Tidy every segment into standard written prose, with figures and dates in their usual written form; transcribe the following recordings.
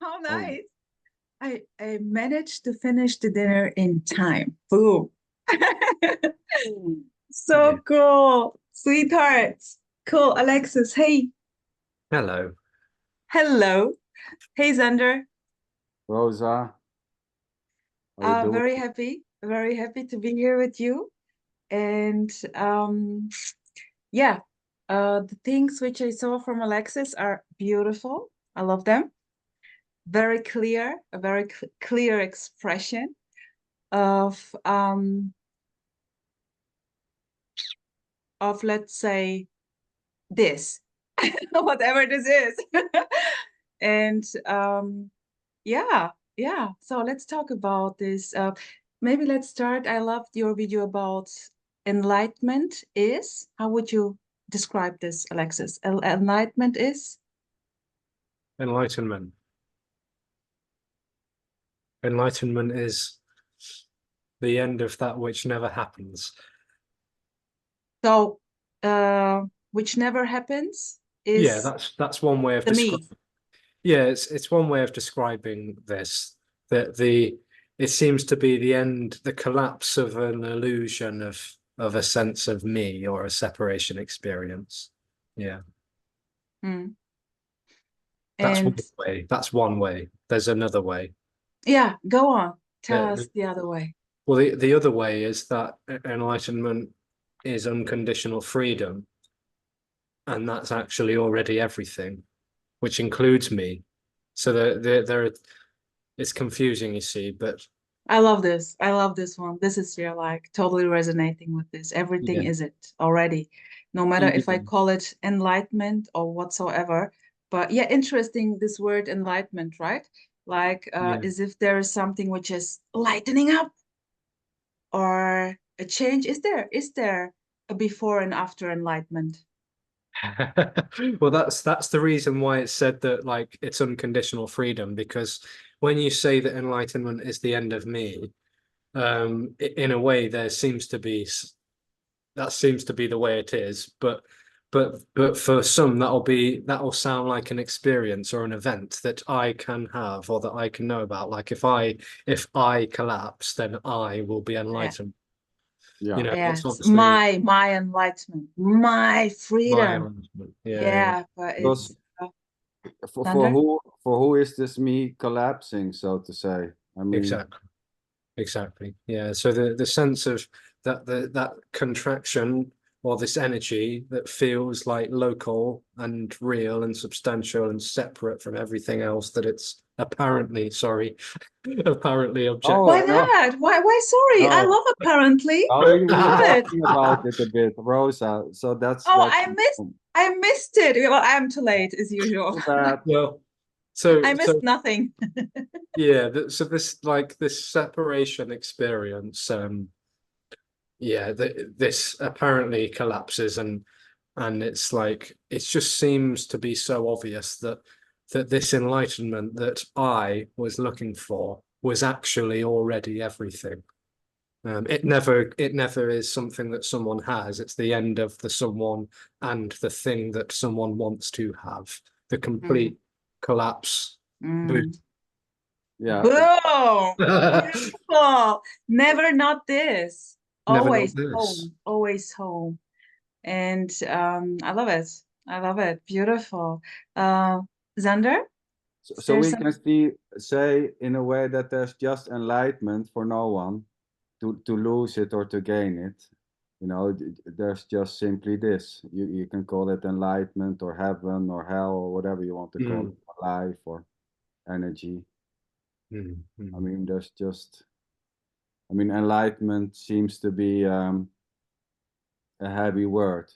How Oh, nice. I managed to finish the dinner in time. Boom. yeah. So cool. Sweethearts. Cool. Alexis. Hey. Hello. Hello. Hey, Xander. Rosa, how you doing? Very happy to be here with you. And yeah, the things which I saw from Alexis are beautiful. I love them. Very clear, a very clear expression of let's say this, whatever this is. And yeah, yeah. So let's talk about this. Maybe let's start. I loved your video about enlightenment is. How would you describe this, Alexis? Enlightenment is? Enlightenment. Enlightenment is the end of that which never happens. So, which never happens Yeah, is that's one way of the me. describing. Yeah, it's one way of describing this. That the it seems to be the end, the collapse of an illusion of a sense of me or a separation experience. Yeah, Mm. that's one And way. That's one way. There's another way. yeah, go on. Tell The, us the other way. Well, the other way is that enlightenment is unconditional freedom, and that's actually already everything, which includes me. So it's confusing, you see, but I love this. I love this one. This is you're like totally resonating with this. Everything yeah, is it already, no matter if I yeah, call it enlightenment or whatsoever. But yeah, interesting this word enlightenment, right? Like yeah. as if there is something which is lightening up or a change. Is there a before and after enlightenment? Well, that's the reason why it's said that like it's unconditional freedom, because when you say that enlightenment is the end of me, in a way there seems to be that seems to be the way it is, but for some that'll sound like an experience or an event that I can have or that I can know about. Like if I collapse, then I will be Yeah. enlightened. You Yeah. know, it's Yes, obviously my enlightenment, my my freedom. enlightenment. Yeah, yeah, Yeah, but Because it's for thunder. who is this me collapsing, so to say? I mean, exactly. Exactly. Yeah. So the sense of that contraction or this energy that feels like local and real and substantial and separate from everything else that it's apparently, sorry, apparently Why oh objective. no, not? Why sorry? I no, love apparently. oh, I we were love it. talking about it a bit, Rosa. So Oh, that's I missed it. Well, I'm too late as usual. too bad. Well, so I missed so nothing. yeah, so this separation experience, yeah, this apparently collapses and it's like it just seems to be so obvious that this enlightenment that I was looking for was actually already everything. It never is something that someone has. It's the end of the someone and the thing that someone wants to have. The Mm, complete collapse. Boom. mm. Yeah, Boom! Beautiful. Never not this. Never know Always this. home. Always home. And I love it. I love it. Beautiful. Uh, Xander, is so there we some? can say in a way that there's just enlightenment for no one to lose it or to gain it. You know, there's just simply this. You can call it enlightenment or heaven or hell or whatever you want to call Mm, it, life or energy. mm, I mm. mean, there's just, I mean, enlightenment seems to be a heavy word.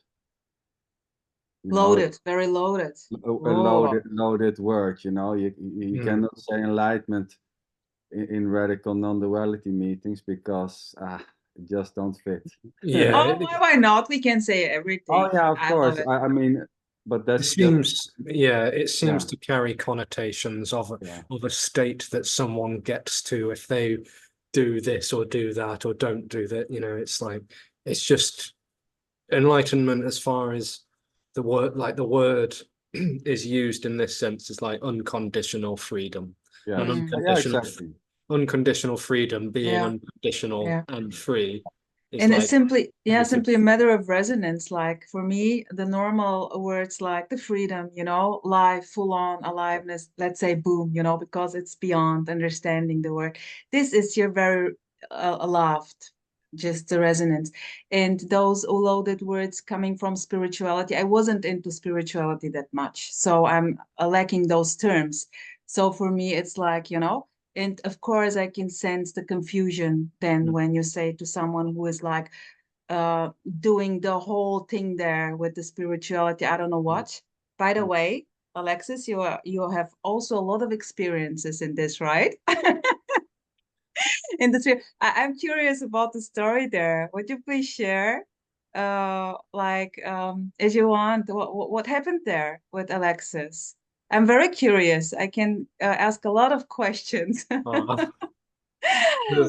You know, Loaded, very loaded. a Oh, loaded word. You know, you Mm. cannot say enlightenment in radical non-duality meetings because it just don't fit. Yeah, oh, why not? We can say Oh everything. yeah, of I love course. it. I mean, but it that's just seems, yeah, it seems yeah, to carry connotations yeah, of a state that someone gets to if they do this or do that or don't do that. You know, it's like it's just enlightenment as far as the word, like the word is used in this sense as like unconditional freedom. Yes. And Mm. Yeah, exactly. unconditional freedom being Yeah. unconditional Yeah. and free is And it's like simply, yeah, everything. simply a matter of resonance. Like for me, the normal words like the freedom, you know, life, full on aliveness, let's say boom, you know, because it's beyond understanding the word. This is your very loved, just the resonance. And those loaded words coming from spirituality, I wasn't into spirituality that much. So I'm lacking those terms. So for me, it's like, you know, and of course, I can sense the confusion then when you say to someone who is like doing the whole thing there with the spirituality, I don't know what. By the way, Alexis, you have also a lot of experiences in this, right? In the spirit. I'm curious about the story there. Would you please share? Like if you want, what happened there with Alexis? I'm very curious. I can ask a lot of questions. The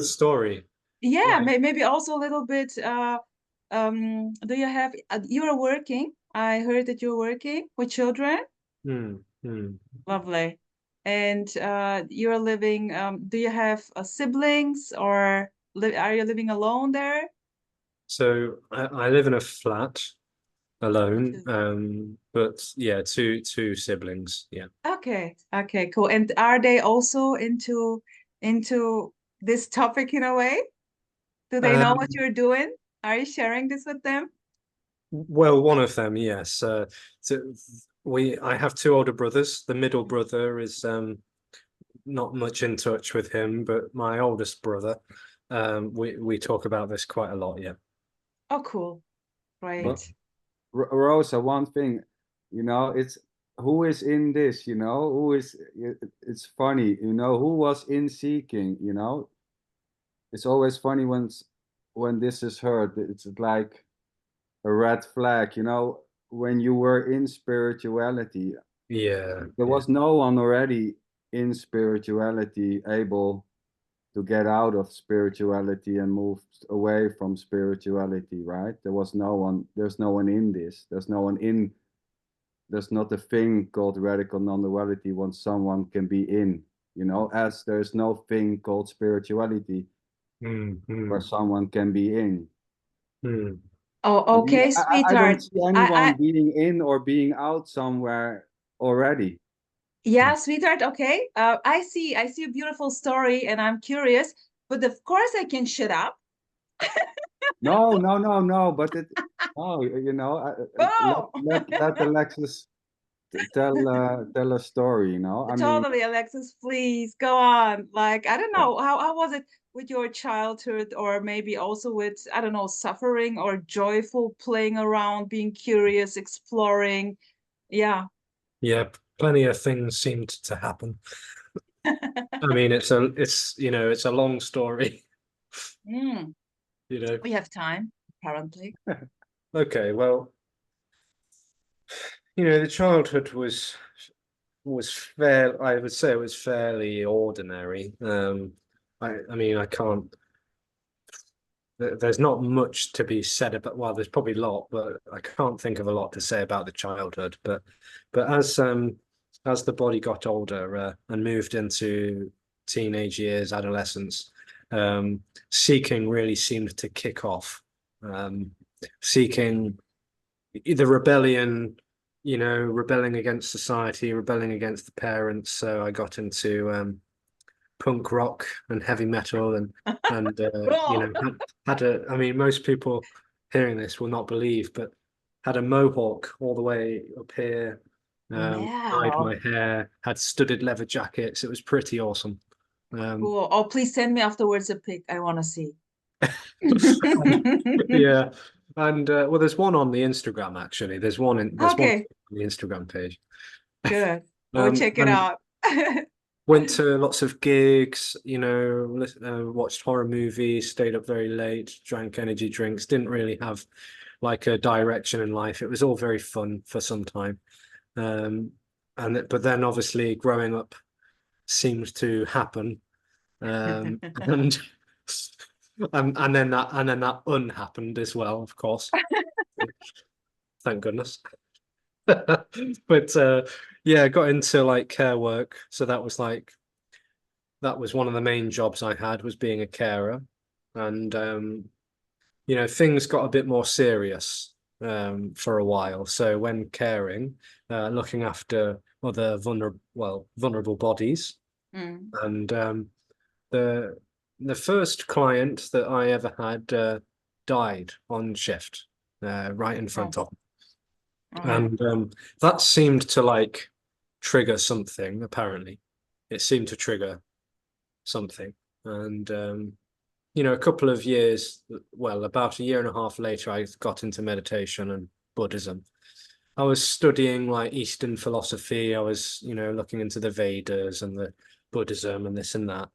story. Yeah, Like, maybe also a little bit. Do you have? You are working. I heard that you're working with children. Lovely. And you're living. Do you have siblings or are you living alone there? So I live in a flat alone, Two. but yeah, two siblings. Yeah. Okay. Okay. Cool. And are they also into this topic in a way? Do they know what Um, you're doing? Are you sharing this with them? well, one of them, yes. So I have two older brothers. The middle brother is not much in touch with him, but my oldest brother, we talk about this quite a lot. Yeah. Oh, cool. But Great. Rosa, one thing, you know, it's who is in this, you know, who is, it's funny, you know, who was in seeking, you know, it's always funny when this is heard, it's like a red flag, you know, when you were in spirituality, Yeah. there Yeah. was no one already in spirituality able to get out of spirituality and move away from spirituality, right? There's no one in this, there's not a thing called radical non-duality once someone can be in, you know, as there's no thing called spirituality where someone can be in. Mm. I Oh, mean, okay, I don't sweetheart. see anyone being in or being out somewhere already. Yeah, sweetheart. Okay. I see a beautiful story, and I'm curious. But of course, I can shut up. No, no, no, no. But oh, you know, Oh, let Alexis tell a story. You know, I mean, totally, Alexis. Please go on. Like, I don't know, how was it with your childhood, or maybe also with, I don't know, suffering or joyful, playing around, being curious, exploring. Yeah. Yeah. Plenty of things seemed to happen. I mean, it's a long story. Mm, You know. we have time, apparently. Okay. Well, the childhood was fair. I would say it was fairly ordinary. I mean, I can't. There's not much to be said about. Well, there's probably a lot, but I can't think of a lot to say about the childhood. But as the body got older and moved into teenage years, adolescence, seeking really seemed to kick off. Seeking the rebellion, rebelling against society, rebelling against the parents. So I got into punk rock and heavy metal and Cool. had a. I mean, most people hearing this will not believe, but had a mohawk all the way up here. Dyed Wow. my hair, had studded leather jackets. It was pretty awesome. Um, Cool. Oh, please send me afterwards a pic. I want to see. yeah, and well, there's one on the Instagram actually. There's one Okay, on the Instagram page. good. Go check it And out. went to lots of gigs, watched horror movies, stayed up very late, drank energy drinks, didn't really have like a direction in life. It was all very fun for some time. Um, but then obviously growing up seemed to happen. And and then that unhappened as well, of course. Thank goodness. But yeah, got into like care work. So that was one of the main jobs I had, was being a carer. And you know, things got a bit more serious for a while. So when caring, looking after other vulnerable bodies, Mm. and the the first client that I ever had died on shift, right in Oh, front of me. uh-huh. And that seemed to like trigger something, apparently. It seemed to trigger something. And you know, a couple of years, well, about a year and a half later, I got into meditation and Buddhism. I was studying like Eastern philosophy. I was, you know, looking into the Vedas and the Buddhism and this and that.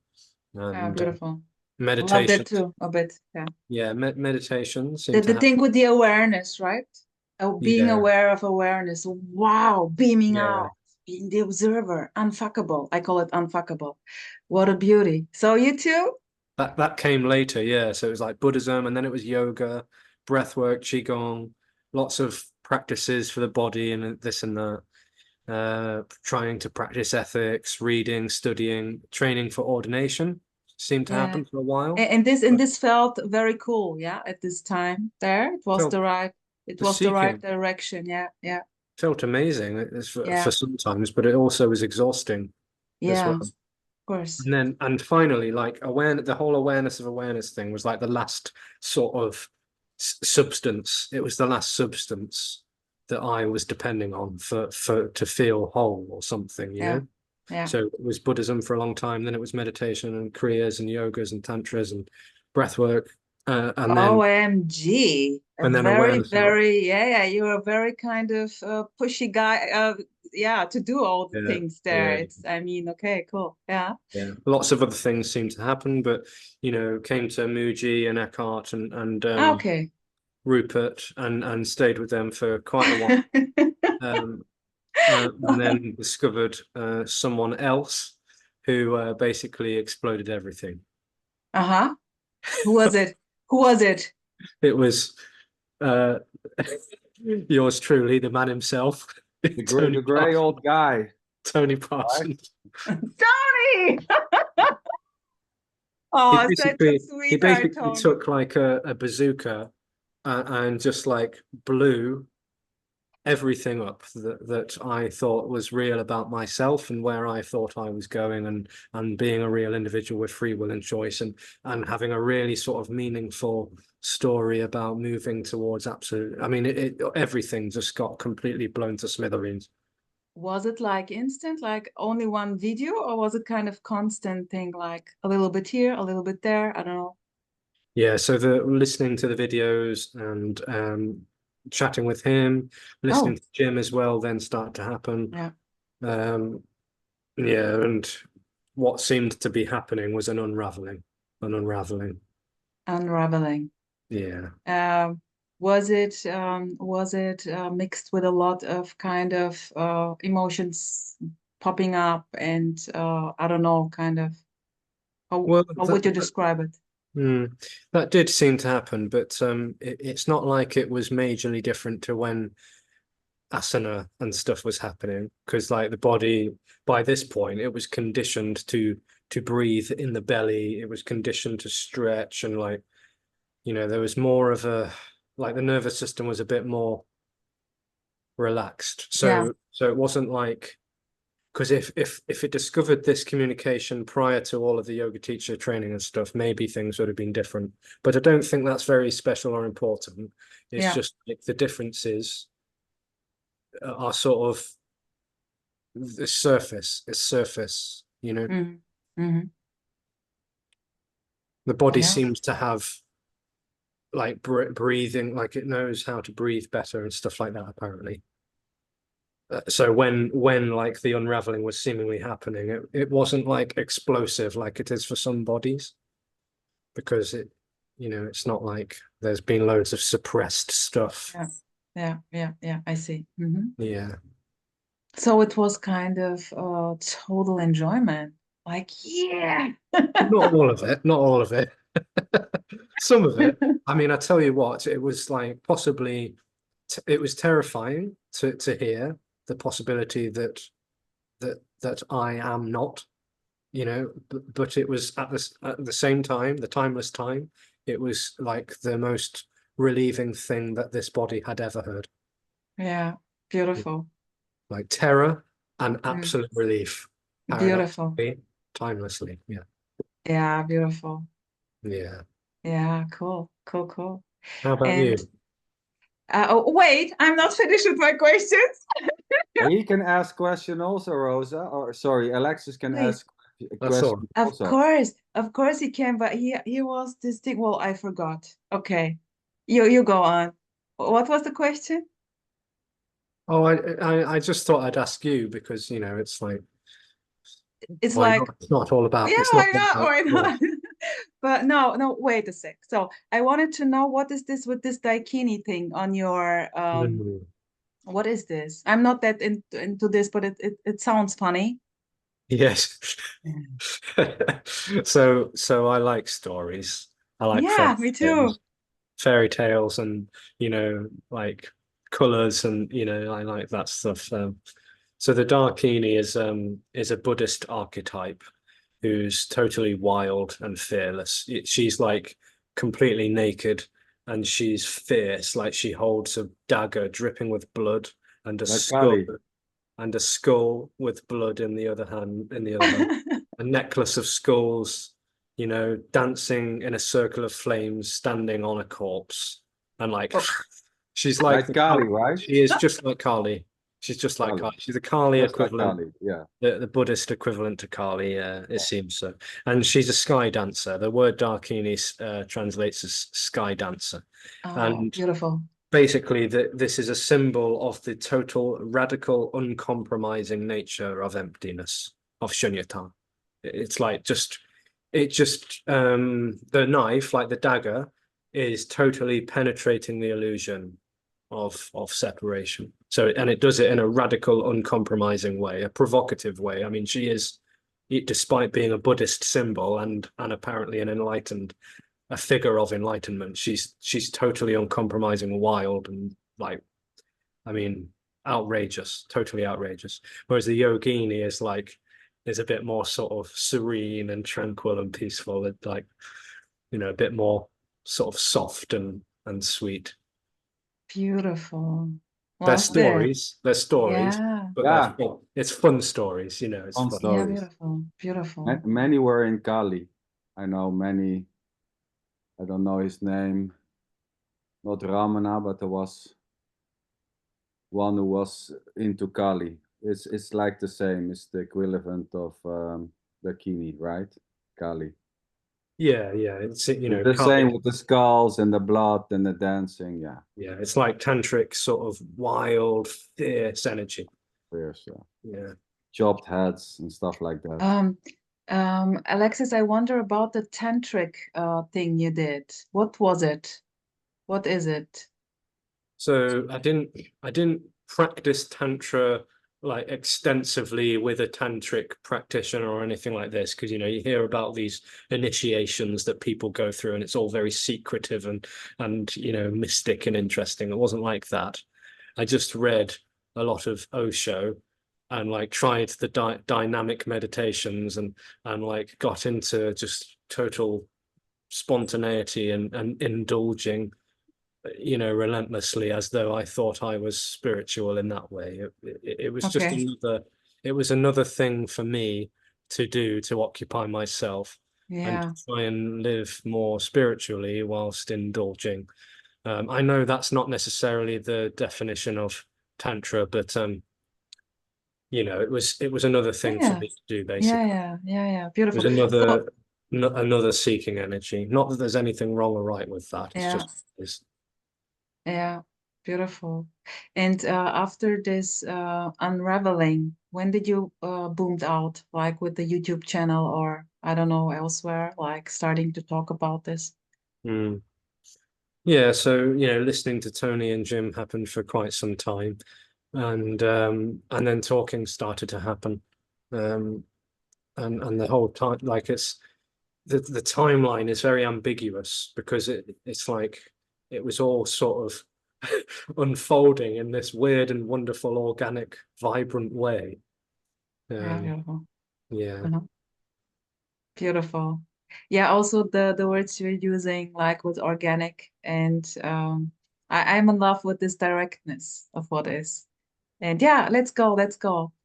Yeah, And beautiful. Loved meditation, it too, a bit. Yeah. yeah, meditation The, seemed to the have, thing with the awareness, right? Oh, being yeah, aware of awareness. Wow, beaming yeah. out, being the observer, unfuckable. I call it unfuckable. What a beauty. So you too? That came later, yeah. So it was like Buddhism, and then it was yoga, breath work, qigong, lots of practices for the body and this and that. Trying to practice ethics, reading, studying, training for ordination seemed to Yeah. happen for a while. And But this felt very cool, yeah, at this time there. felt It was was the right seeking, direction. Yeah, yeah, felt amazing. It's yeah, for sometimes, but it also was exhausting as yeah, well. of course. And finally, like awareness, the whole awareness of awareness thing was like the last sort of substance. It was the last substance that I was depending on for to feel whole or something, you Yeah, know? yeah. So it was Buddhism for a long time, then it was meditation and Kriyas and yogas and tantras and breath work, OMG. A and then very, awareness. very, yeah, yeah. You're a very kind of pushy guy. Yeah, to do all the Yeah, things there. yeah, It's, I mean, okay, cool. Yeah. yeah. Lots of other things seemed to happen, but you know, came to Muji and Eckhart and Okay. Rupert and stayed with them for quite a while. Um, and then discovered someone else who basically exploded everything. Uh-huh. Who was it? Who was it? It was uh, yours truly, the man himself, The gray old guy, Tony right? Parsons. Tony! He Oh, such a basically he sweetheart, basically Tony. took like a bazooka and just like blew everything up that I thought was real about myself and where I thought I was going and being a real individual with free will and choice and having a really sort of meaningful story about moving towards absolute. I mean, everything just got completely blown to smithereens. Was it like instant, like only one video, or was it kind of constant thing, like a little bit here, a little bit there? I don't know. Yeah, so the listening to the videos and chatting with him, listening Oh, to Jim as well, then started to happen. yeah. Um, yeah, and what seemed to be happening was an unraveling. Unraveling. Yeah. Um, was it mixed with a lot of kind of emotions popping up and I don't know, kind of Well, how would you describe it? mm, that did seem to happen, but it's not like it was majorly different to when asana and stuff was happening, because like the body by this point it was conditioned to breathe in the belly. It was conditioned to stretch and like, you know, there was more of a like the nervous system was a bit more relaxed. Yeah, So it wasn't like, because if it discovered this communication prior to all of the yoga teacher training and stuff, maybe things would have been different. But I don't think that's very special or important. It's yeah. just like the differences are sort of the surface. It's surface, you know. Mm-hmm. Mm-hmm. The body Yeah. seems to have like breathing, like it knows how to breathe better and stuff like that, apparently. So when like the unraveling was seemingly happening, it wasn't like explosive like it is for some bodies, because it, you know, it's not like there's been loads of suppressed stuff. Yeah. Yeah. Yeah. Yeah. I see. Mm-hmm. Yeah. So it was kind of total enjoyment. Like, yeah. Not all of it, not all of it. Some of it. I mean, I tell you what, it was like possibly it was terrifying to hear the possibility that I am not, you know, but it was at the same time, the timeless time, it was like the most relieving thing that this body had ever heard. Yeah, beautiful. Like terror and absolute relief. Beautiful. Timelessly. Yeah. Yeah, beautiful. Yeah. Yeah, cool, cool, cool. How about And you? oh, wait, I'm not finished with my questions. He can ask question also, Rosa. Or sorry, Alexis can Please. ask a That's all. question Of also. course he can, but he was this thing. Well, I forgot. Okay. You go on. What was the question? Oh, I just thought I'd ask you because, you know, it's like, It's why like, not? It's not all about, yeah, it's not why all not? about Why yours. not? But no, wait a sec. So I wanted to know, what is this with this Dakini thing on your Mm. what is this? I'm not that into this, but it sounds funny. Yes. So I like stories. I like Yeah, me too. fairy tales and, you know, like colors and, you know, I like that stuff. So the Dakini is a Buddhist archetype who's totally wild and fearless. She's like completely naked and she's fierce, like she holds a dagger dripping with blood and a Like skull Kali. with blood in the other hand, a necklace of skulls, you know, dancing in a circle of flames, standing on a corpse, and like Oh, she's like Like Kali, right? she is just like Kali. She's just like Kali. Kali. She's a Kali Just like equivalent, Kali, yeah. the Buddhist equivalent to Kali. It seems so. And she's a sky dancer. The word Dakini translates as sky dancer, oh, and beautiful. basically this is a symbol of the total radical uncompromising nature of emptiness, of shunyata. It's like the knife, like the dagger, is totally penetrating the illusion of separation. So, and it does it in a radical uncompromising way, a provocative way. I mean, she is, despite being a Buddhist symbol and apparently an enlightened, a figure of enlightenment. She's totally uncompromising, wild, and like, I mean, outrageous, totally outrageous. Whereas the yogini is a bit more sort of serene and tranquil and peaceful. It's like, you know, a bit more sort of soft and sweet. Beautiful. They're Love that. stories, they're stories, Yeah. but they're Yeah, fun. It's fun stories, you know, it's fun fun. Yeah, stories. beautiful. Beautiful. Many were in Kali. I know many, I don't know his name, not Ramana, but there was one who was into Kali. It's like the same. It's the equivalent of Dakini, right? Kali. Yeah, yeah. It's, you It's know, the same Kali. with the skulls and the blood and the dancing. Yeah, Yeah, it's like tantric sort of wild, fierce energy. fierce. Yeah, Yeah. chopped heads and stuff like that. Alexis, I wonder about the tantric thing you did. What was it? What is it? So I didn't practice tantra like extensively with a tantric practitioner or anything like this, because you know you hear about these initiations that people go through and it's all very secretive and you know mystic and interesting. It wasn't like that. I just read a lot of Osho and like tried the dynamic meditations and like got into just total spontaneity and indulging, you know, relentlessly, as though I thought I was spiritual in that way. It was just Okay. it was another thing for me to do, to occupy myself and Yeah. to try and live more spiritually whilst indulging. I know that's not necessarily the definition of tantra, but you know, it was another thing for Yeah. me to do, Yeah, basically. yeah, yeah, yeah. It was Beautiful. So, another seeking energy. Not that there's anything wrong or right with that. It's yeah, just it's yeah, beautiful. And after this unraveling, when did you boomed out, like with the YouTube channel or I don't know, elsewhere, like starting to talk about this? mm. Yeah, so you know, listening to Tony and Jim happened for quite some time, and then talking started to happen, um, and the whole time, like it's the timeline is very ambiguous because it's like it was all sort of unfolding in this weird and wonderful, organic, vibrant way. Yeah, beautiful. Yeah. Beautiful. Yeah, also the words you're using, like with organic, and I'm in love with this directness of what is. And yeah, let's go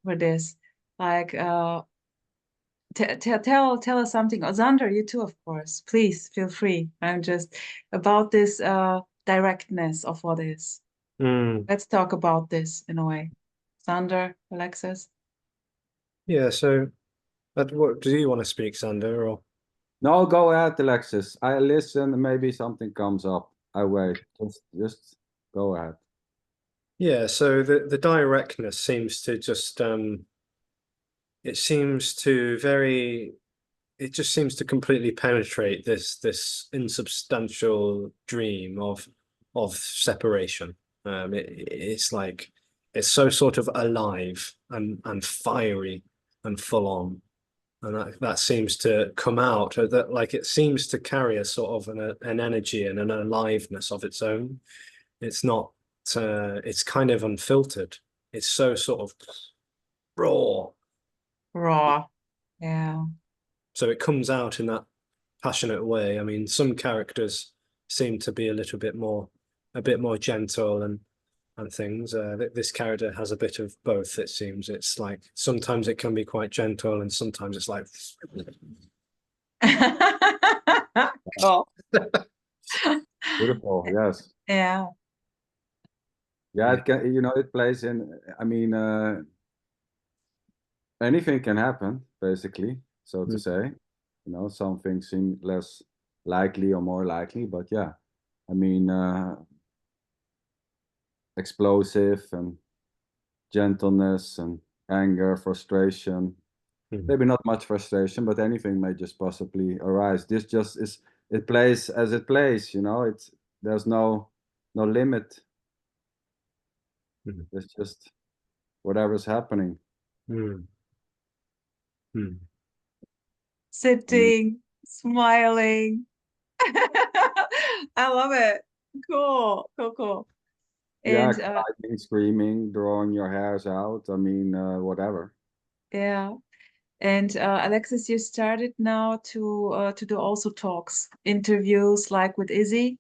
for this. Like tell us something. Oh, Xander, you too, of course. Please feel free. I'm just about this directness of what is. Let's talk about this in a way. Xander, Alexis. Yeah, so what do you want to speak, Xander, or? No, go ahead, Alexis. I listen, maybe something comes up. I wait. Just go ahead. Yeah, so the directness seems to just it seems to it just seems to completely penetrate this insubstantial dream of separation. It's like it's so sort of alive and fiery and full on, and that seems to come out. That like it seems to carry a sort of an energy and an aliveness of its own. It's not. It's kind of unfiltered. It's so sort of raw. Raw. Yeah. So it comes out in that passionate way. I mean, some characters seem to be a bit more gentle and things. This character has a bit of both. It seems it's like sometimes it can be quite gentle, and sometimes it's like. Oh. Beautiful. Yes. Yeah. Yeah, it can, it plays in, I mean, anything can happen, basically, so to say. Some things seem less likely or more likely, but yeah, I mean, explosive and gentleness and anger, frustration. Maybe not much frustration, but anything may just possibly arise. This just is, it plays as it plays, there's no limit. It's just whatever's happening. Sitting, smiling. I love it. Cool. Yeah, And crying, screaming, drawing your hairs out. I mean, whatever. yeah. And Alexis, you started now to do also talks, interviews like with Izzy.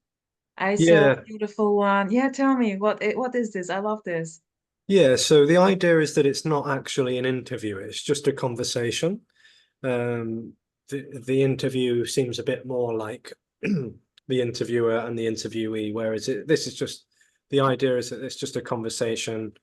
I saw a Yeah, beautiful one. Yeah, tell me what is this? I love this. yeah. So the idea is that it's not actually an interview; it's just a conversation. Um, the interview seems a bit more like the interviewer and the interviewee, whereas this is just the idea is that it's just a conversation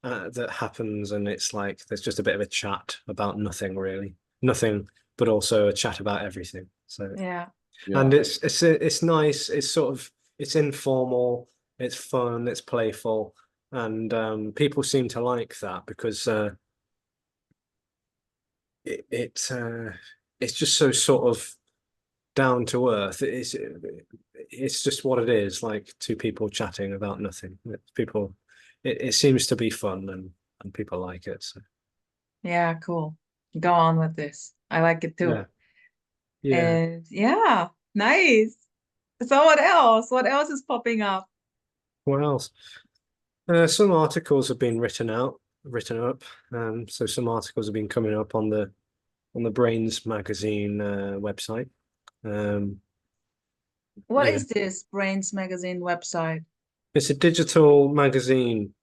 that happens, and it's like there's just a bit of a chat about nothing really, nothing, but also a chat about everything. So Yeah. and it's nice. It's sort of it's informal, it's fun, it's playful, and people seem to like that because it's just so sort of down to earth. It's just what it is, like two people chatting about nothing. People, it seems to be fun and people like it. So Yeah, cool. Go on with this. I like it too. yeah. And yeah, nice. So what else? What else is popping up? What else? Some articles have been written up. So some articles have been coming up on the Brains magazine website. What Yeah, is this Brains magazine website? it's a digital magazine.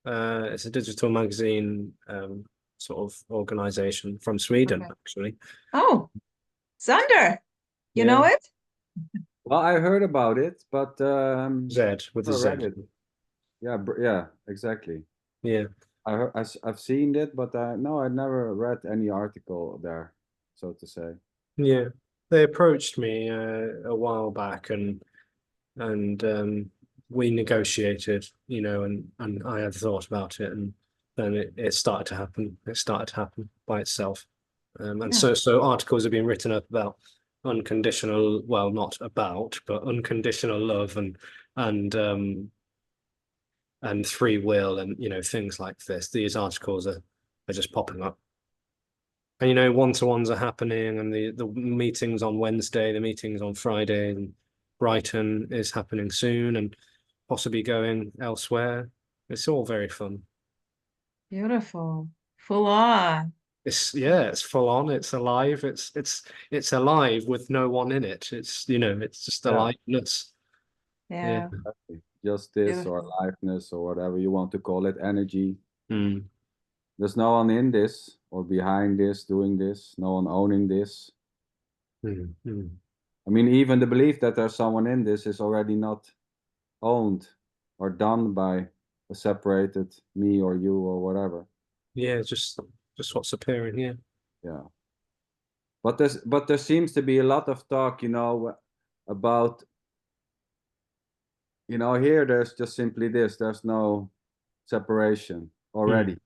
It's a digital magazine sort of organization from Sweden, Okay. actually. Oh, Sander, you know Yeah, it? Well, I heard about it, but Z with a never read Z. it. Yeah, yeah, exactly. Yeah, I've seen it, but no, I never read any article there, so to say. yeah. They approached me a while back, and we negotiated, and I had thought about it, and then it started to happen. It started to happen by itself. And Yeah. so articles have been written up about unconditional, well, not about, but unconditional love and free will and things like this. These articles are just popping up. And one-to-ones are happening, and the meetings on Wednesday, the meetings on Friday, and Brighton is happening soon, and possibly going elsewhere. It's all very fun. Beautiful. Full on. It's full on, it's alive, it's alive with no one in it. It's, you know, it's just Yeah. aliveness. Yeah. Yeah. Exactly. Just this or Beautiful. aliveness or whatever you want to call it, energy. Mm. There's no one in this or behind this doing this, no one owning this. Mm. Mm. I mean, even the belief that there's someone in this is already not owned or done by a separated me or you or whatever. Yeah, just what's appearing. Yeah. Yeah. But there seems to be a lot of talk, you know, about, you know, here there's just simply this. There's no separation already. Mm.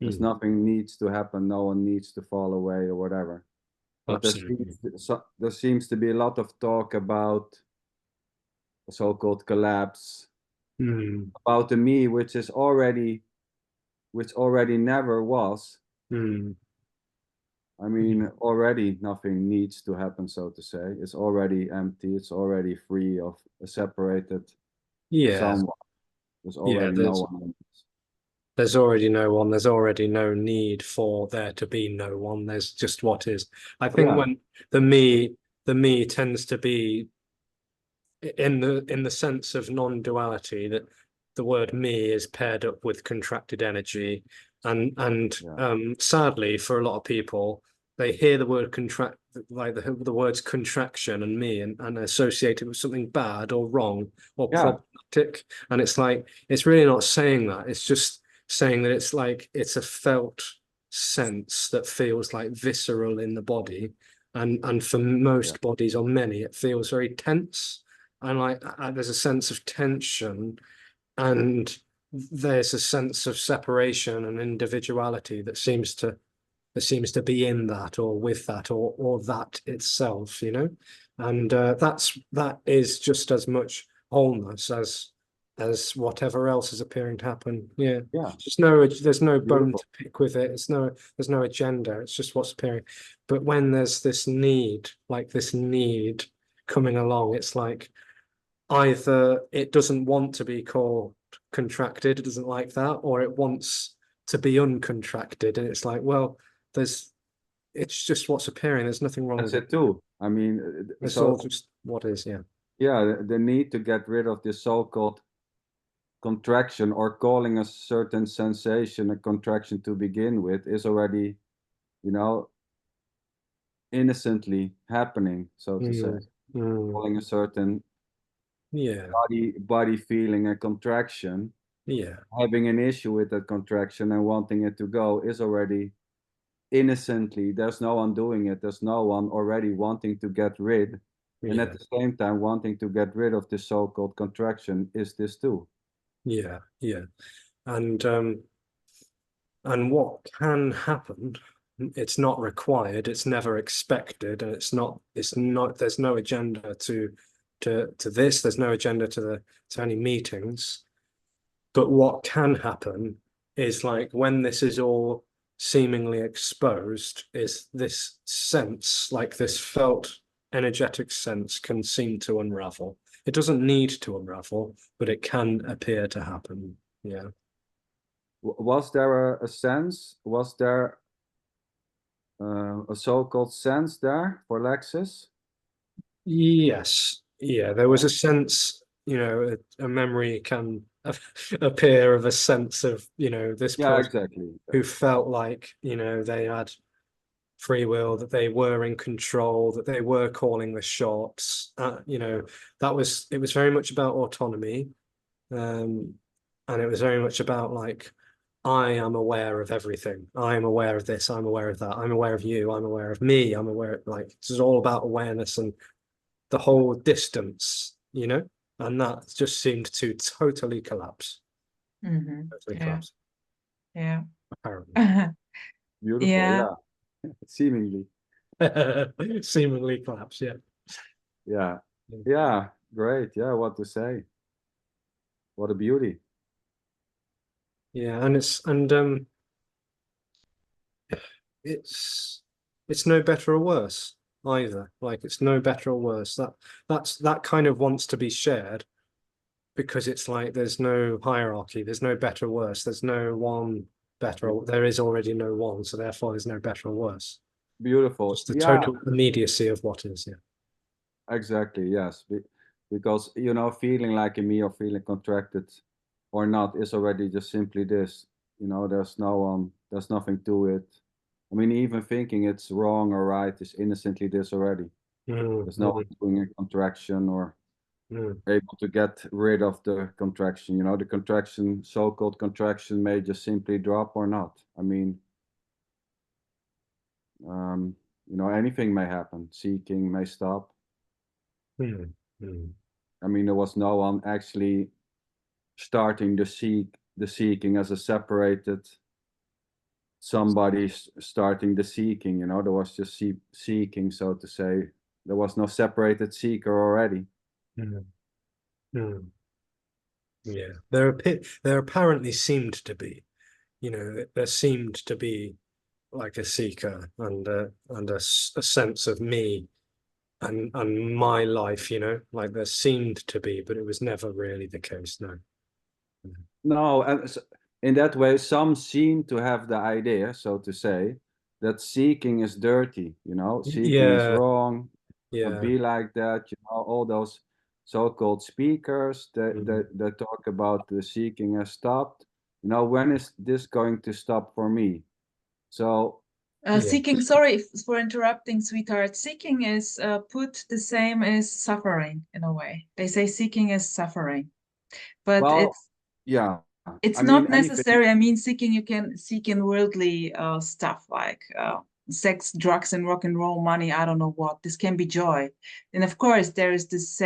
There's Mm. nothing needs to happen. No one needs to fall away or whatever. But Absolutely. there seems to be a lot of talk about so-called collapse, Mm. about the me, which already never was. Mm. I mean, already nothing needs to happen, so to say. It's already empty. It's already free of a separated Yeah. someone. There's Yeah, already no one in this. there's already no one, there's already no need for there to be no one. There's just what is. I think Yeah, when the me tends to be in the sense of non-duality, that the word me is paired up with contracted energy, and yeah, sadly for a lot of people, they hear the word contract, like the words contraction and me, and associate it with something bad or wrong or yeah, problematic. And it's like, it's really not saying that. It's just saying that it's like, it's a felt sense that feels like visceral in the body. And for yeah, most bodies, or many, it feels very tense, and like there's a sense of tension, and there's a sense of separation and individuality that seems to be in that, or with that, or that itself, you know. And that is just as much wholeness as whatever else is appearing to happen. Yeah. yeah. There's no bone Beautiful. to pick with it. There's no agenda. It's just what's appearing. But when there's this need, like this need coming along, it's like either it doesn't want to be called contracted, it doesn't like that, or it wants to be uncontracted. And it's like, well, it's just what's appearing. There's nothing wrong That's with it. it too. I mean, It's all just what is, yeah. yeah, the need to get rid of this so-called contraction or calling a certain sensation a contraction to begin with is already, you know, innocently happening, so to say. Mm, mm, Calling a certain yeah, body feeling a contraction, yeah, having an issue with that contraction and wanting it to go is already innocently. There's no one doing it. There's no one already wanting to get rid. And at yeah, the same time, wanting to get rid of this so-called contraction is this too. yeah, yeah. And what can happen, it's not required, it's never expected, and it's not there's no agenda to this, there's no agenda to any meetings. But what can happen is, like, when this is all seemingly exposed, is this sense, like this felt energetic sense, can seem to unravel. It doesn't need to unravel, but it can appear to happen. Yeah. Was there a sense? Was there a so-called sense there for Alexis? Yes. Yeah, there was Yeah, a sense, a memory can appear of a sense of, this yeah, person exactly. who felt like, they had free will, that they were in control, that they were calling the shots. It was very much about autonomy. Um, and it was very much about, like, I am aware of everything. I am aware of this. I'm aware of that. I'm aware of you. I'm aware of me. I'm aware of, like, this is all about awareness and the whole distance, and that just seemed to totally collapse. Totally Yeah. collapse, Yeah. apparently. Beautiful. Yeah. Yeah, seemingly. Seemingly collapse, yeah. Yeah, yeah, great. Yeah, what to say? What a beauty. Yeah, it's no better or worse either. Like, it's no better or worse. That kind of wants to be shared, because it's like there's no hierarchy, there's no better or worse, there's no one better, there is already no one, so therefore there's no better or worse. Beautiful. Just the Yeah, total immediacy of what is, yeah. exactly. Yes. Because, you know, feeling like a me or feeling contracted or not is already just simply this. You know, there's nothing to it. I mean, even thinking it's wrong or right is innocently this already. There's no one doing a contraction or able to get rid of the contraction. You know, the contraction, so-called contraction, may just simply drop or not. I mean, you know, anything may happen. Seeking may stop. I mean, there was no one actually starting the seeking as a separated somebody starting the seeking. You know, there was just seeking, so to say. There was no separated seeker already. Yeah, there apparently seemed to be, you know, there seemed to be like a seeker and a sense of me and my life, you know, like there seemed to be, but it was never really the case. No. No, and in that way, some seem to have the idea, so to say, that seeking is dirty. You know, seeking is Yeah, wrong. yeah. Be like that. You know, all those so-called speakers that talk about the seeking has stopped. You know, when is this going to stop for me? So Seeking, sorry for interrupting, sweetheart. Seeking is put the same as suffering in a way. They say seeking is suffering, but well, yeah. it's I mean, not necessary. I mean, seeking, you can seek in worldly stuff like sex, drugs, and rock and roll, money. I don't know what. This can be joy, and of course, there is this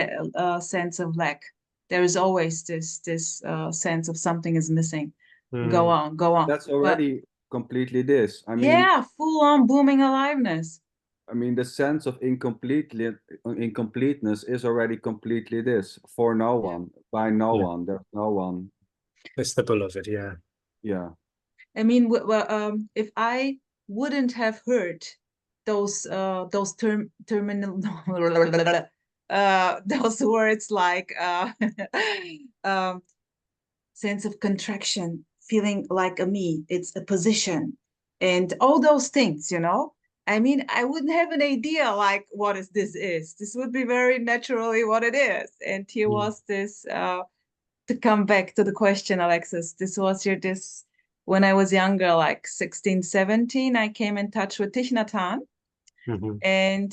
sense of lack. There is always this sense of something is missing. Go on, go on. That's already completely this. I mean, yeah, full on booming aliveness. I mean, the sense of incompleteness is already completely this for no one, by no one. There's no one. It's the beloved, yeah. Yeah. I mean, if I wouldn't have heard those terminal those words like sense of contraction, feeling like a me, it's a position, and all those things, you know. I mean, I wouldn't have an idea like what is this is. This would be very naturally what it is. And here was this to come back to the question, Alexis. This was your this when I was younger, like 16, 17, I came in touch with Thich Nhat Hanh. And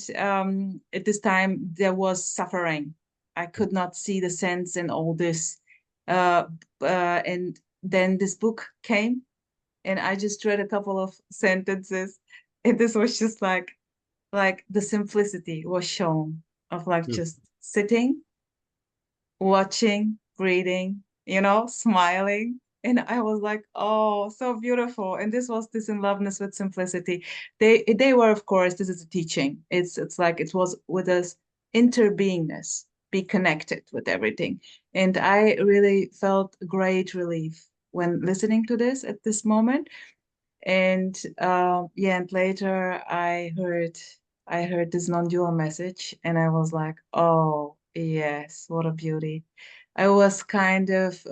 at this time, there was suffering. I could not see the sense in all this. And then this book came, and I just read a couple of sentences. And this was just like the simplicity was shown of like just sitting, watching, breathing, you know, smiling. And I was like, oh, so beautiful. And this was this in loveness with simplicity. They were, of course, this is a teaching. It's like it was with us interbeingness, be connected with everything. And I really felt great relief when listening to this at this moment. And yeah, and later I heard this non-dual message, and I was like, oh yes, what a beauty. I was kind of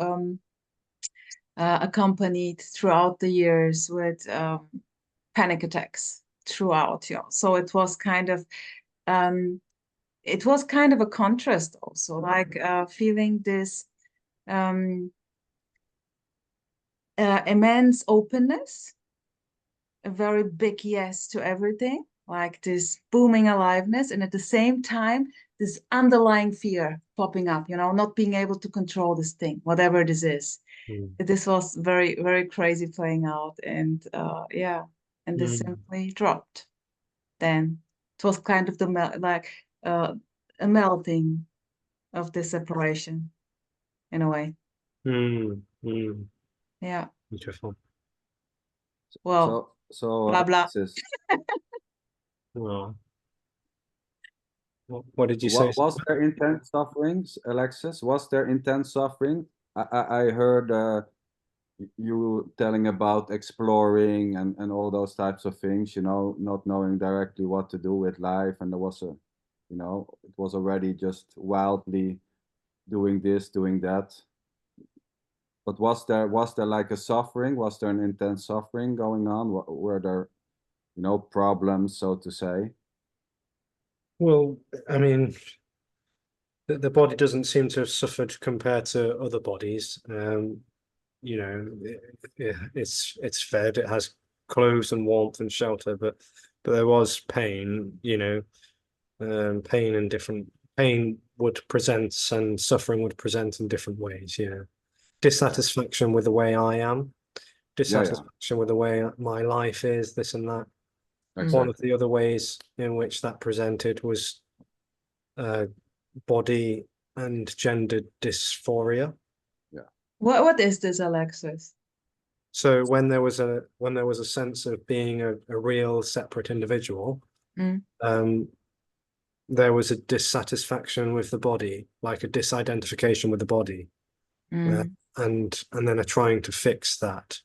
accompanied throughout the years with panic attacks throughout, yeah. So um, it was kind of a contrast also, like feeling this immense openness, a very big yes to everything, like this booming aliveness, and at the same time, this underlying fear popping up, you know, not being able to control this thing, whatever this is. This was very, very crazy playing out. And yeah, and this simply dropped. Then it was kind of a melting of the separation in a way. Yeah. Beautiful. Well, So blah, blah. Alexis, Well, what did you say? was there intense sufferings, Alexis? Was there intense suffering? I heard you telling about exploring and all those types of things, you know, not knowing directly what to do with life. And there was a, you know, it was already just wildly doing this, doing that. But was there like a suffering? Was there an intense suffering going on? Were there, you know, problems, so to say? Well, I mean, the body doesn't seem to have suffered compared to other bodies. You know, it's fed, it has clothes and warmth and shelter, but there was pain, you know, pain would present and suffering would present in different ways, you know. Dissatisfaction with the way I am, Yeah, yeah, dissatisfaction with the way my life is, this and that. One of exactly. the other ways in which that presented was body and gender dysphoria. Yeah, What is this, Alexis? So when there was a sense of being a real separate individual, Mm, there was a dissatisfaction with the body, like a disidentification with the body, mm, and then a trying to fix that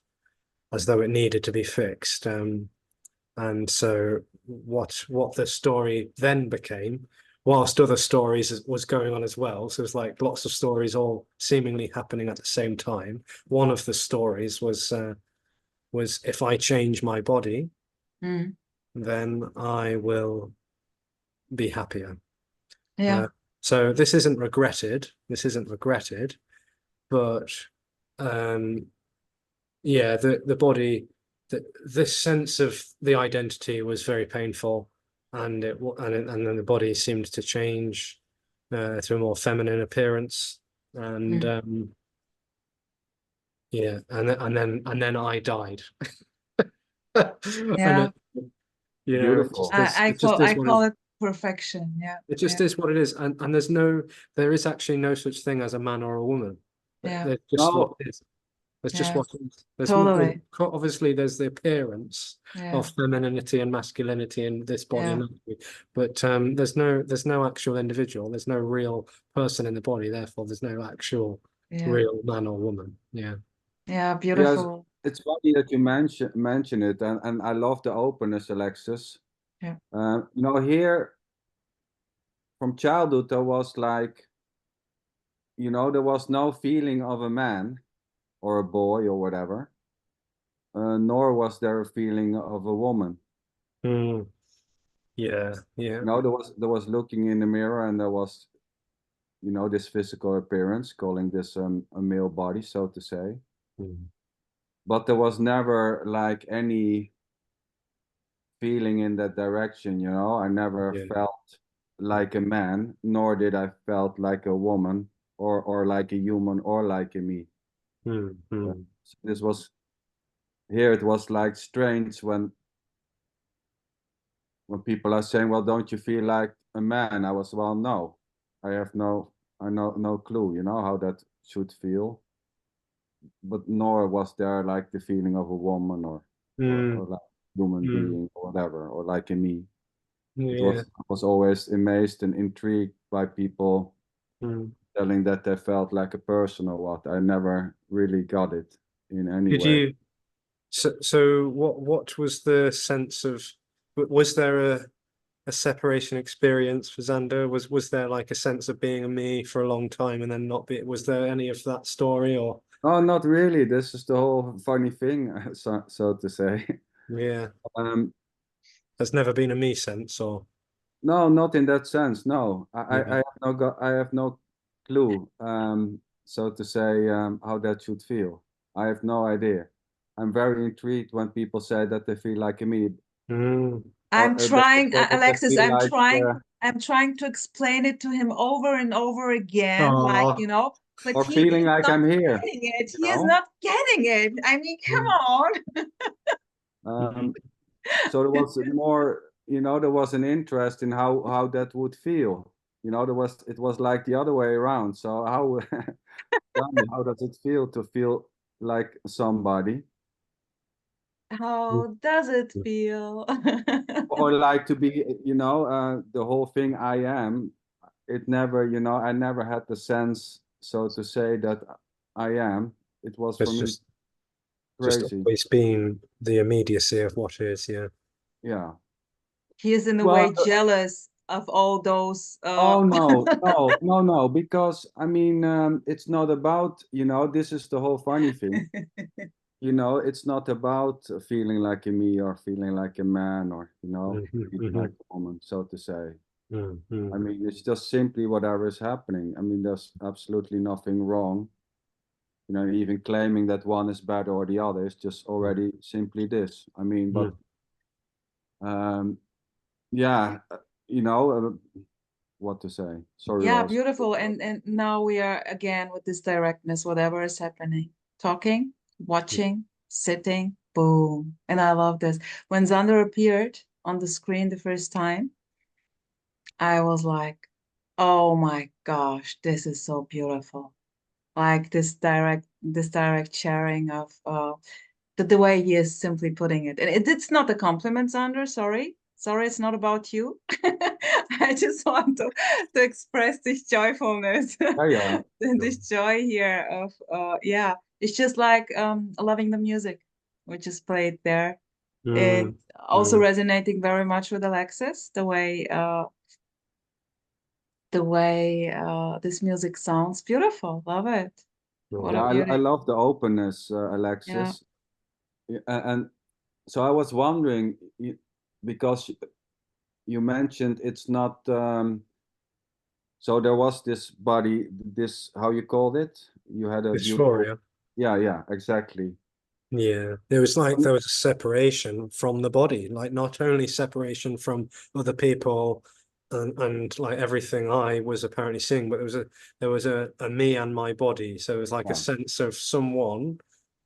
as though it needed to be fixed. And so what the story then became, whilst other stories was going on as well, so it was like lots of stories all seemingly happening at the same time. One of the stories was if I change my body, mm. then I will be happier. Yeah. So this isn't regretted. This isn't regretted, but yeah, the body, this sense of the identity was very painful, and and then the body seemed to change to a more feminine appearance, and Mm. yeah, and then I died, and Yeah. it, you know, beautiful. it just is I what call it perfection. Yeah. it just Yeah. is what it is, and there is actually no such thing as a man or a woman. Yeah. There's just what No, is. There's just Yeah. what is. Totally. Obviously there's the appearance Yeah. of femininity and masculinity in this body Yeah. anatomy, but there's no actual individual. There's no real person in the body. Therefore, there's no actual Yeah. real man or woman. Yeah. Yeah. yes, Beautiful. it's funny that you mention it, and I love the openness, Alexis. Yeah. You know, here from childhood there was like, you know, there was no feeling of a man or a boy or whatever, nor was there a feeling of a woman. Mm, yeah. Yeah. You know, there was looking in the mirror, and there was, you know, this physical appearance, calling this a male body, so to say. Mm, But there was never like any feeling in that direction, you know. I never yeah. felt like a man, nor did I felt like a woman, or like a human, or like a me. Mm, mm, So this was here. It was like strange when people are saying, "Well, don't you feel like a man?" I was, well, no, I know no clue, you know, how that should feel. But nor was there like the feeling of a woman, or mm, like human mm, being or whatever, or like a me. It yeah. was I was always amazed and intrigued by people Mm. telling that they felt like a person or what. I never really got it in any Did way. you? So what was the sense of? Was there a separation experience for Xander? Was there like a sense of being a me for a long time and then not be? Was there any of that story or? Oh, not really. This is the whole funny thing, so to say. Yeah, Um, there's never been a me sense or. no, not in that sense. No, Yeah. I have no clue, so to say, how that should feel. I have no idea. I'm very intrigued when people say that they feel like me, Mm, I'm that they trying, say that they Alexis, feel like. I'm trying to explain it to him over and over again, like, oh, but Or he feeling is like not I'm here, getting it. you He is know. not getting it. I mean, come mm, on. Um, so there was more, you know, there was an interest in how that would feel. You know, it was like the other way around. So how tell me, how does it feel to feel like somebody, How does it feel? or like to be, you know, the whole thing I am. It never, you know, I never had the sense, so to say, that I am. It was for it's me just crazy. always been the immediacy of what is. Yeah. Yeah. He is in a Well, way jealous of all those Oh no, no, no, no, because I mean, it's not about, this is the whole funny thing. It's not about feeling like a me or feeling like a man or, feeling like a woman, so to say. I mean, it's just simply whatever is happening. I mean, there's absolutely nothing wrong. Even claiming that one is better or the other is just already simply this. I mean, but yeah, what to say. Sorry, Yeah, Rose. beautiful. And now we are again with this directness, whatever is happening, talking, watching, sitting, boom. And I love this. When Xander appeared on the screen the first time, I was like, oh my gosh, this is so beautiful. Like this direct sharing of the way he is simply putting it. And it's not a compliment, Xander, sorry. Sorry, it's not about you. I just want to express this joyfulness Yeah, yeah. and this joy here of yeah, it's just like loving the music which is played there. It also resonating very much with Alexis, the way this music sounds beautiful. Love it. What Yeah, a I beauty. love the openness, Yeah. Alexis. And so I was wondering, because you mentioned it's not, so there was this body, this, how you called it? You had a beautiful, Dysphoria. yeah, exactly. Yeah, it was like there was a separation from the body, like not only separation from other people and like everything I was apparently seeing, but there was a me and my body. So it was like a Yeah, sense of someone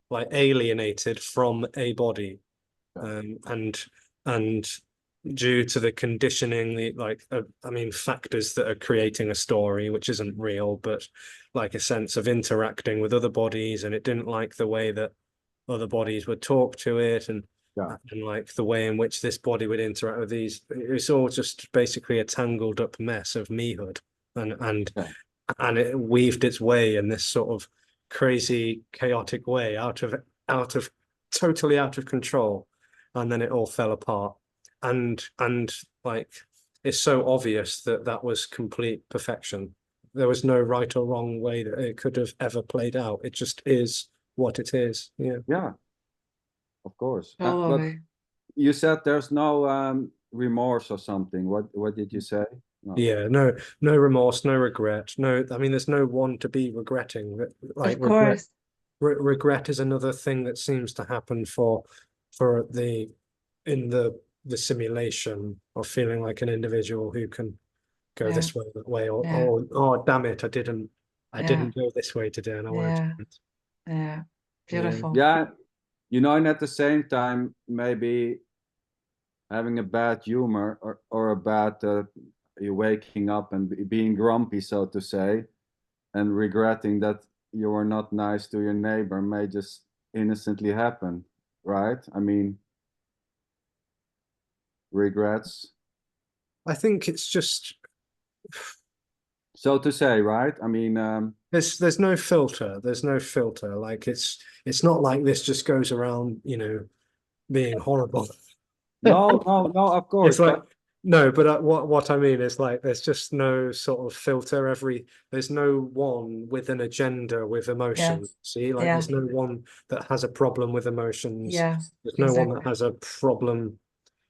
like alienated from a body. yeah, And due to the conditioning, I mean, factors that are creating a story which isn't real, but like a sense of interacting with other bodies, and it didn't like the way that other bodies would talk to it, yeah, and like the way in which this body would interact with these. It's all just basically a tangled up mess of mehood, and and yeah, and it weaved its way in this sort of crazy, chaotic way out of totally out of control, and then it all fell apart. And like it's so obvious that that was complete perfection. There was no right or wrong way that it could have ever played out. It just is what it is. Yeah. yeah, of course. But Totally. you said there's no remorse or something. What did you say? No. Yeah, no remorse, no regret. No, I mean, there's no one to be regretting. Like Of regret, course. regret is another thing that seems to happen for the in the simulation of feeling like an individual who can go Yeah. this way, that way, or Yeah. oh damn it, I Yeah. didn't go this way today, and I won't. Yeah. Yeah. Yeah, Beautiful. Yeah, and at the same time, maybe having a bad humor or a bad, you waking up and being grumpy, so to say, and regretting that you were not nice to your neighbor may just innocently happen, right? I mean, regrets, I think it's just so to say, right? I mean, there's no filter. There's no filter. Like it's not like this just goes around, being horrible. no, no, no, of It's course, like but no, but what I mean is like there's just no sort of filter. There's no one with an agenda with Yeah. emotion. See, like Yeah. there's no one that has a problem with emotions. Yeah. There's no one that Exactly. has a problem.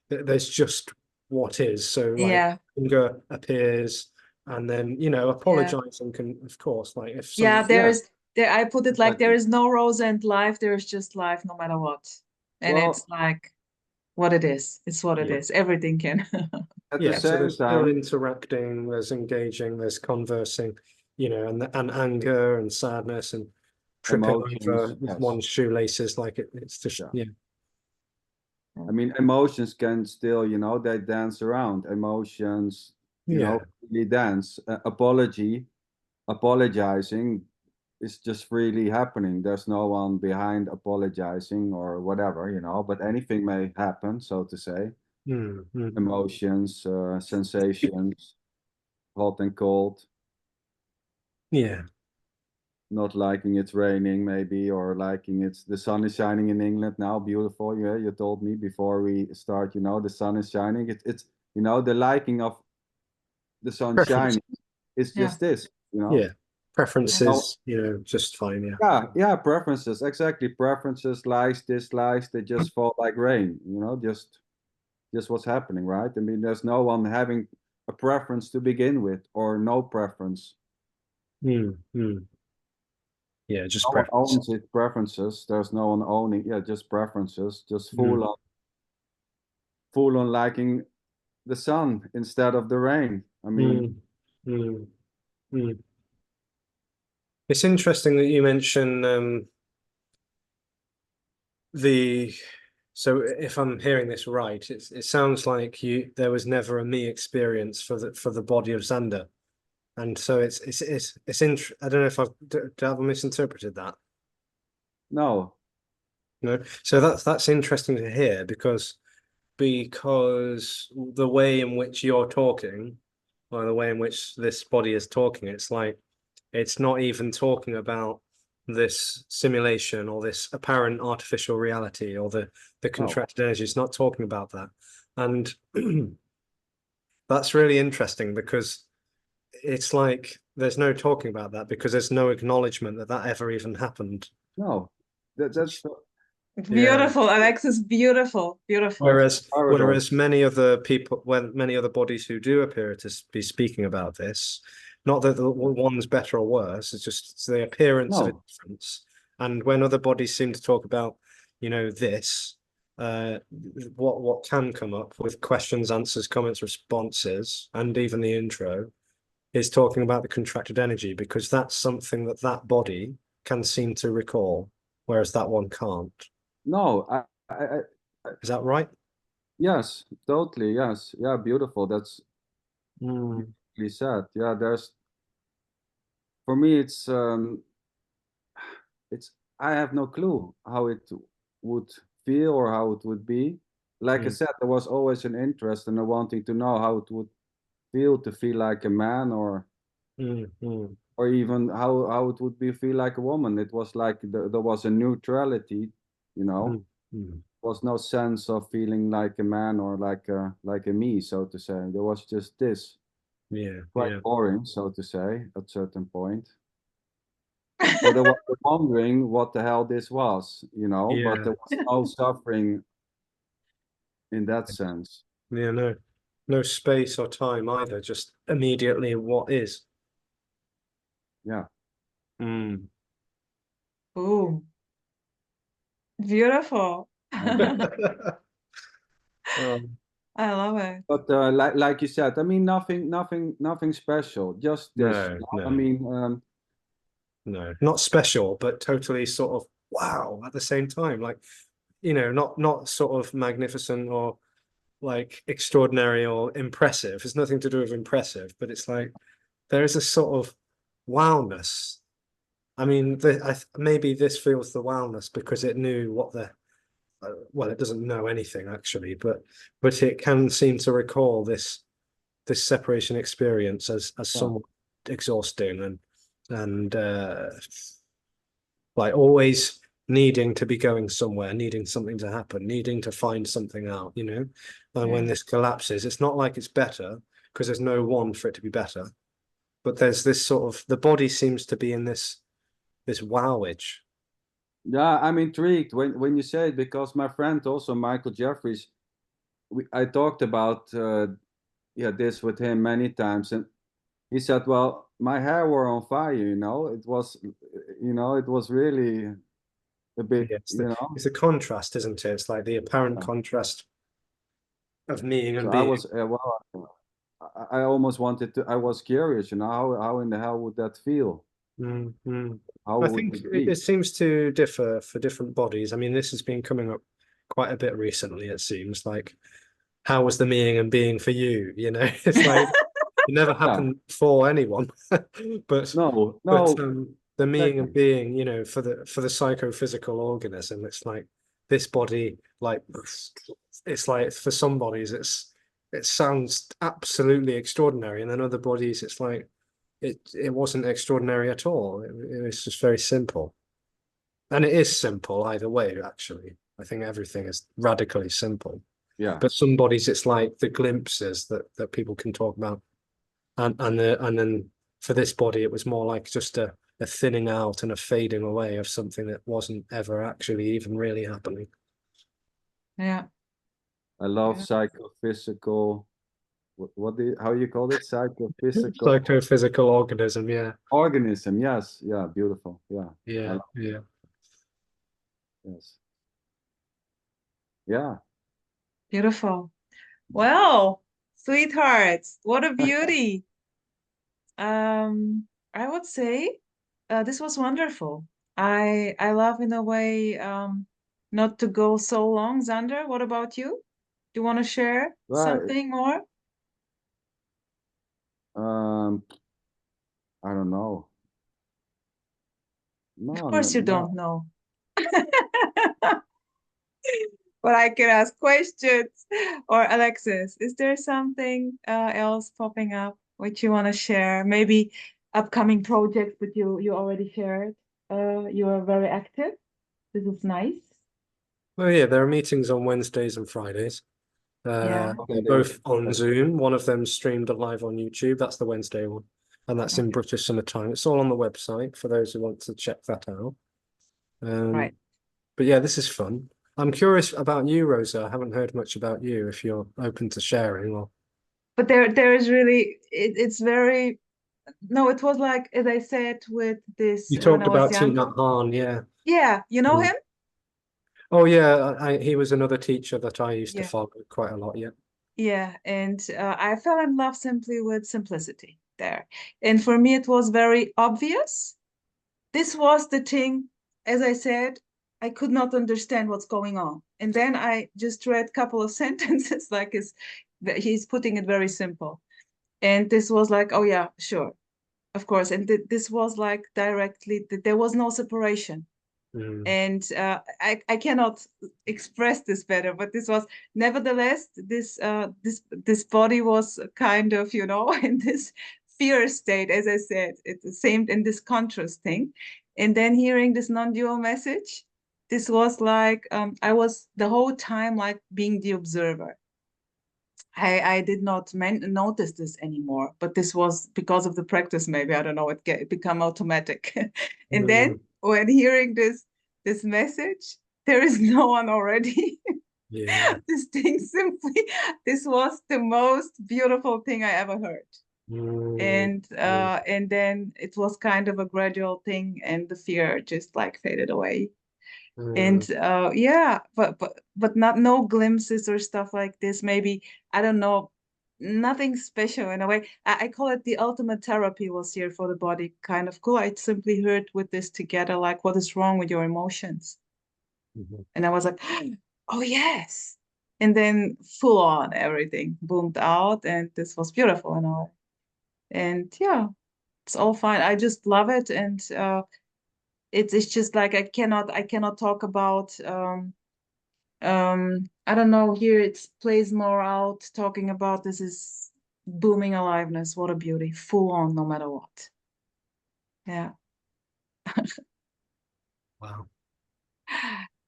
There's just what is. So like Yeah. anger appears, and then Yeah. apologizing can, of course, like if Yeah. some yeah, I put it like there exactly. is no rosa in life. There is just life no matter what. And it's Well, like what it is. It's what it yeah. is. Everything can. at the Yeah, so same there's still time, interacting, there's engaging, there's conversing, and anger and sadness and tripping over emotions, with yes, one's shoelaces, like it's just yeah. yeah, I mean, emotions can still, they dance around. Emotions, yeah, really dance. Apologizing is just freely happening. There's no one behind apologizing or whatever, but anything may happen, so to say. mm. Emotions, sensations, hot and cold, Yeah, not liking it's raining, maybe, or liking the sun is shining in England now, beautiful. Yeah, you told me before we start, the sun is shining. It's the liking of the sun Preference. shining. It's Yeah. just this, you know. Yeah. Preferences, you know, just fine. Yeah. Yeah, preferences, exactly. Preferences, likes, dislikes, they just fall like rain, you know, just what's happening, right? I mean, there's no one having a preference to begin with, or no preference. Yeah, just No one preference. owns it, preferences. There's no one owning, yeah, just preferences, just Mm. full on liking the sun instead of the rain. I mean, Mm. Mm. It's interesting that you mention the. So if I'm hearing this right, it sounds like there was never a me experience for the body of Xander, and so I don't know if I've misinterpreted that. no, No, so that's interesting to hear because the way in which you're talking, or the way in which this body is talking, it's like it's not even talking about this simulation or this apparent artificial reality or the no, contracted energy. It's not talking about that. And that's really interesting because it's like there's no talking about that because there's no acknowledgement that that ever even happened. no. That's Yeah. Beautiful, Alexis, beautiful, beautiful. Whereas many other people, when many other bodies who do appear to be speaking about this, not that the one's better or worse, it's the appearance of a no, difference. And when other bodies seem to talk about, you know, this, what can come up with questions, answers, comments, responses, and even the intro is talking about the contracted energy because that's something that that body can seem to recall, whereas that one can't. no. Is that right? Yes, totally. Yes, yeah, beautiful. That's Mm. beautifully said. Yeah, for me, it's I have no clue how it would feel or how it would be. Like I Mm. said, there was always an interest and a wanting to know how it would feel to feel like a man, Mm. or even how it would be feel like a woman. It was like there was a neutrality, you know. Mm. Mm. Was no sense of feeling like a man or like a me, so to say. There was just this. Yeah, Quite yeah, boring, so to say, at certain point. So they were wondering what the hell this was, you know, but yeah, there was no suffering in that sense. yeah. No space or time either. Just immediately what is. Yeah. Mm. Boom. Beautiful. Um, I love it. But like you said, I mean, nothing special. Just this. no, I no, mean, no. Not special, but totally sort of wow at the same time. Like, you know, not sort of magnificent or like extraordinary or impressive. It's nothing to do with impressive, but it's like there is a sort of wowness. I mean, maybe this feels the wowness because it knew what the well, it doesn't know anything actually, but it can seem to recall this separation experience as yeah, somewhat exhausting and like always needing to be going somewhere, needing something to happen, needing to find something out, you know. And when Yeah. this collapses, it's not like it's better because there's no one for it to be better, but there's this sort of the body seems to be in this wowage. yeah. I'm intrigued when you say it because my friend also Michael Jeffries, I talked about yeah this with him many times, and he said, "Well, my hair were on fire. It was really a bit, Yeah, it's a contrast, isn't it? It's like the apparent Yeah. contrast of meaning So and I being. was I almost wanted to. I was curious, how in the hell would that feel? Mm. How I would think it it be? seems to differ for different bodies. I mean, this has been coming up quite a bit recently, it seems like how was the meaning and being for you? You know, it's like it never Yeah. happened for anyone. but No, but no, the meaning and exactly. being, you know, for the psychophysical organism, it's like this body, like it's like for some bodies it sounds absolutely extraordinary, and then other bodies it's like it wasn't extraordinary at all. It was just very simple. And it is simple either way, actually. I think everything is radically simple. Yeah. But some bodies, it's like the glimpses that people can talk about and then for this body, it was more like just a thinning out and a fading away of something that wasn't ever actually even really happening. Yeah. I love Yeah. psychophysical. How you call it? Psychophysical Psychophysical organism, yeah. organism. Yes, yeah, beautiful. Yeah, Yeah, yeah. yes, yeah. Beautiful. Well, sweethearts, what a beauty. I would say this was wonderful. I love in a way not to go so long. Xander, what about you? Do you want to share Right. something more? I don't know. Of No, no, course you no. don't know. But I can ask questions. Or Alexis, is there something else popping up which you want to share? Maybe upcoming projects, but you already shared. You are very active. This is nice. Well, yeah, there are meetings on Wednesdays and Fridays. Yeah. Okay, Both on Zoom. One of them streamed live on YouTube. That's the Wednesday one. And that's in Okay. British Summer Time. It's all on the website for those who want to check that out. Right. But yeah, this is fun. I'm curious about you, Rosa. I haven't heard much about you, if you're open to sharing or But there is really it's very no, it was like as I said with this you when talked I was about Thich younger. Nhat Hanh, yeah. Yeah, you know him? Oh yeah, he was another teacher that I used to Yeah. follow quite a lot, yeah. Yeah, and I fell in love simply with simplicity there. And for me, it was very obvious. This was the thing, as I said, I could not understand what's going on. And then I just read a couple of sentences, like he's putting it very simple. And this was like, oh yeah, sure, of course. And this was like directly, there was no separation. And I cannot express this better, but this was nevertheless this body was kind of in this fear state, as I said, it's the same in this contrast thing, and then hearing this non-dual message, this was like I was the whole time like being the observer. I did not notice this anymore, but this was because of the practice. Maybe I don't know. It become automatic, and then when hearing this message, there is no one already. Yeah. This thing simply, this was the most beautiful thing I ever heard. And then it was kind of a gradual thing, and the fear just like faded away. And yeah, but not no glimpses or stuff like this. Maybe I don't know, nothing special in a way. I call it the ultimate therapy was here for the body. Kind of cool. I simply heard with this together, like what is wrong with your emotions, and I was like, oh yes. And then full on everything boomed out, and this was beautiful and all. And yeah, it's all fine. I just love it, and it's just like I cannot talk about I don't know, here it plays more out talking about this is booming aliveness. What a beauty, full on no matter what. Yeah. Wow.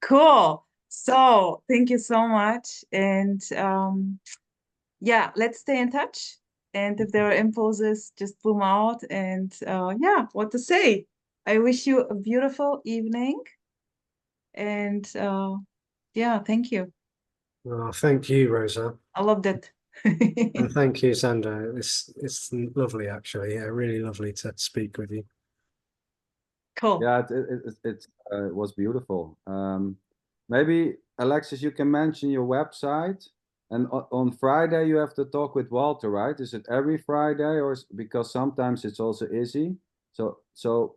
Cool. So thank you so much, and yeah, let's stay in touch, and if there are impulses just boom out, and yeah, what to say. I wish you a beautiful evening, and yeah, thank you. Well, thank you, Rosa. I loved it. And thank you, Sander. It's lovely, actually. Yeah, really lovely to speak with you. Cool. Yeah, it was beautiful. Maybe Alexis, you can mention your website. And on Friday you have to talk with Walter, right? Is it every Friday, or because sometimes it's also Izzy? So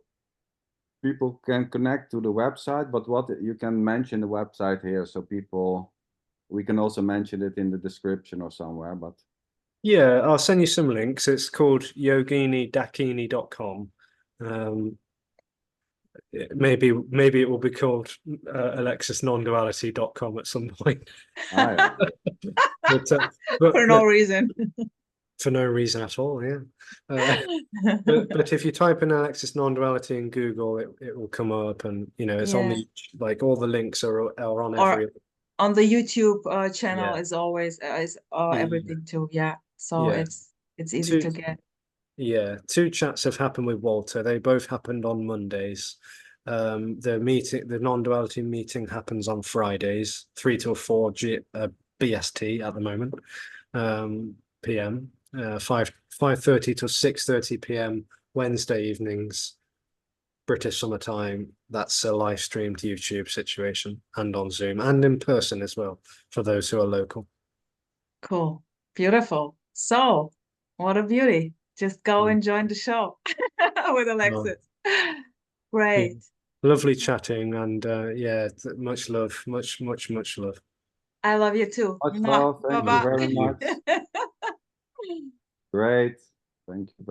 people can connect to the website, but what you can mention the website here, so we can also mention it in the description or somewhere. But Yeah, I'll send you some links. It's called yoginidakini.com. Maybe it will be called alexisnonduality.com at some point. yeah. but, For no reason. For no reason at all, yeah. But if you type in Alexis non-duality in Google, it will come up, and it's on Yeah. the like all the links are on Or every on the YouTube channel Yeah. is always is Yeah. everything too. Yeah. So Yeah. it's easy to get. Yeah, 2 chats have happened with Walter. They both happened on Mondays. The non-duality meeting happens on Fridays, 3 till 4 BST at the moment, PM. 5:30 till 6:30 PM Wednesday evenings, British summertime. That's a live streamed YouTube situation, and on Zoom and in person as well for those who are local. Cool. Beautiful. So, what a beauty. Just go and join the show with Alexis. Great. Lovely chatting, and yeah, much love, much love. I love you too. Much love. Thank you Bye-bye. very much. Great. Thank you.